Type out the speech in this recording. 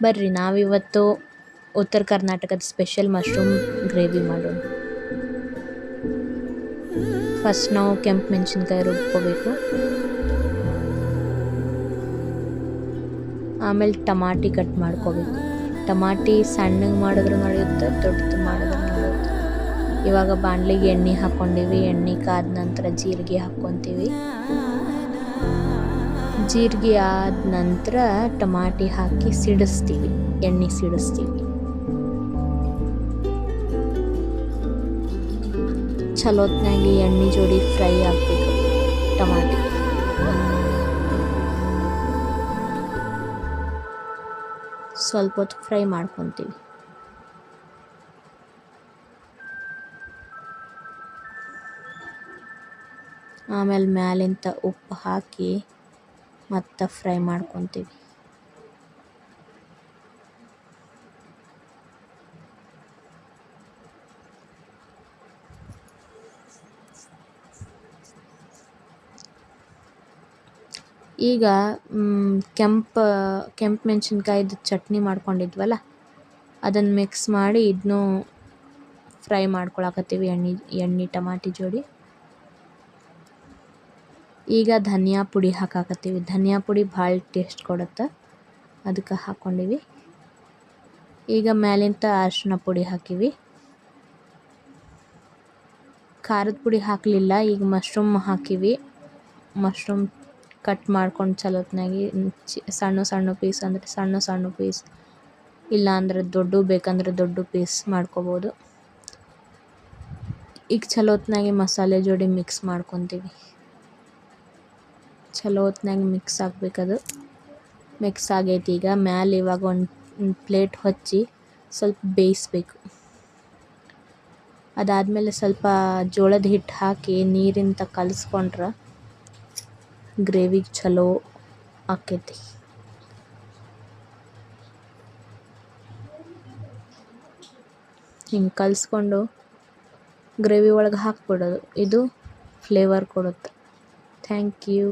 ಬರ್ರಿ ನಾವಿವತ್ತು ಉತ್ತರ ಕರ್ನಾಟಕದ ಸ್ಪೆಷಲ್ ಮಶ್ರೂಮ್ ಗ್ರೇವಿ ಮಾಡೋಣ. ಫಸ್ಟ್ ನಾವು ಕೆಂಪು ಮೆಣಸಿನ್ಕಾಯಿ ರುಬ್ಕೋಬೇಕು. ಆಮೇಲೆ ಟಮಾಟಿ ಕಟ್ ಮಾಡ್ಕೋಬೇಕು. ಟಮಾಟಿ ಸಣ್ಣಗೆ ಮಾಡಿದ್ರು ನಡೆಯುತ್ತೆ, ದೊಡ್ಡದು ಮಾಡಿದ್ರು ನಡೆಯುತ್ತೆ. ಇವಾಗ ಬಾಣಲಿಗೆ ಎಣ್ಣೆ ಹಾಕ್ಕೊಂಡಿವಿ. ಎಣ್ಣೆ ಕಾದ ನಂತರ ಜೀರಿಗೆ ಹಾಕ್ಕೊತೀವಿ. ಜೀರಿಗೆ ಆದ ನಂತರ ಟಮಾಟಿ ಹಾಕಿ ಸಿಡಿಸ್ತೀವಿ, ಎಣ್ಣೆ ಸಿಡಿಸ್ತೀವಿ. ಚಲೋತ್ನಾಗಿ ಎಣ್ಣೆ ಜೋಡಿ ಫ್ರೈ ಆಗಬೇಕು ಟಮಾಟಿ. ಸ್ವಲ್ಪ ಹೊತ್ತು ಫ್ರೈ ಮಾಡ್ಕೊತೀವಿ. ಆಮೇಲೆ ಮ್ಯಾಲಿಂದ ಉಪ್ಪು ಹಾಕಿ ಮತ್ತು ಫ್ರೈ ಮಾಡ್ಕೊತೀವಿ. ಈಗ ಕೆಂಪು ಮೆಣಸಿನ್ಕಾಯ್ದು ಚಟ್ನಿ ಮಾಡ್ಕೊಂಡಿದ್ವಲ್ಲ, ಅದನ್ನು ಮಿಕ್ಸ್ ಮಾಡಿ ಇದನ್ನೂ ಫ್ರೈ ಮಾಡ್ಕೊಳಕತ್ತೀವಿ ಎಣ್ಣೆ ಟಮಾಟಿ ಜೋಡಿ. ಈಗ ಧನಿಯಾ ಪುಡಿ ಹಾಕಾಕತ್ತೀವಿ. ಧನಿಯಾ ಪುಡಿ ಭಾಳ ಟೇಸ್ಟ್ ಕೊಡುತ್ತೆ, ಅದಕ್ಕೆ ಹಾಕ್ಕೊಂಡಿವಿ. ಈಗ ಮ್ಯಾಲಿಂದ ಅರಿಶಿನ ಪುಡಿ ಹಾಕಿವಿ. ಖಾರದ ಪುಡಿ ಹಾಕಲಿಲ್ಲ. ಈಗ ಮಶ್ರೂಮ್ ಹಾಕಿವಿ. ಮಶ್ರೂಮ್ ಕಟ್ ಮಾಡ್ಕೊಂಡು ಚಲೋತ್ನಾಗಿ ಸಣ್ಣ ಸಣ್ಣ ಪೀಸ್ ಅಂದರೆ ಸಣ್ಣ ಸಣ್ಣ ಪೀಸ್, ಇಲ್ಲ ಅಂದ್ರೆ ದೊಡ್ಡ ಬೇಕಂದ್ರೆ ದೊಡ್ಡ ಪೀಸ್ ಮಾಡ್ಕೋಬೋದು. ಈಗ ಚಲೋತ್ನಾಗಿ ಮಸಾಲೆ ಜೋಡಿ ಮಿಕ್ಸ್ ಮಾಡ್ಕೊತೀವಿ. ಚಲೋತ್ನಾಗಿ ಮಿಕ್ಸ್ ಆಗಬೇಕದು. ಮಿಕ್ಸ್ ಆಗೈತಿ. ಈಗ ಮ್ಯಾಲೆ ಇವಾಗ ಒಂದು ಪ್ಲೇಟ್ ಹಚ್ಚಿ ಸ್ವಲ್ಪ ಬೇಯಿಸ್ಬೇಕು. ಅದಾದಮೇಲೆ ಸ್ವಲ್ಪ ಜೋಳದ ಹಿಟ್ಟು ಹಾಕಿ ನೀರಿಂದ ಕಲಿಸ್ಕೊಂಡ್ರೆ ಗ್ರೇವಿಗೆ ಚಲೋ ಆಕೈತಿ. ಹಿಂಗೆ ಕಲಿಸ್ಕೊಂಡು ಗ್ರೇವಿ ಒಳಗೆ ಹಾಕ್ಬಿಡೋದು. ಇದು ಫ್ಲೇವರ್ ಕೊಡುತ್ತೆ. Thank you.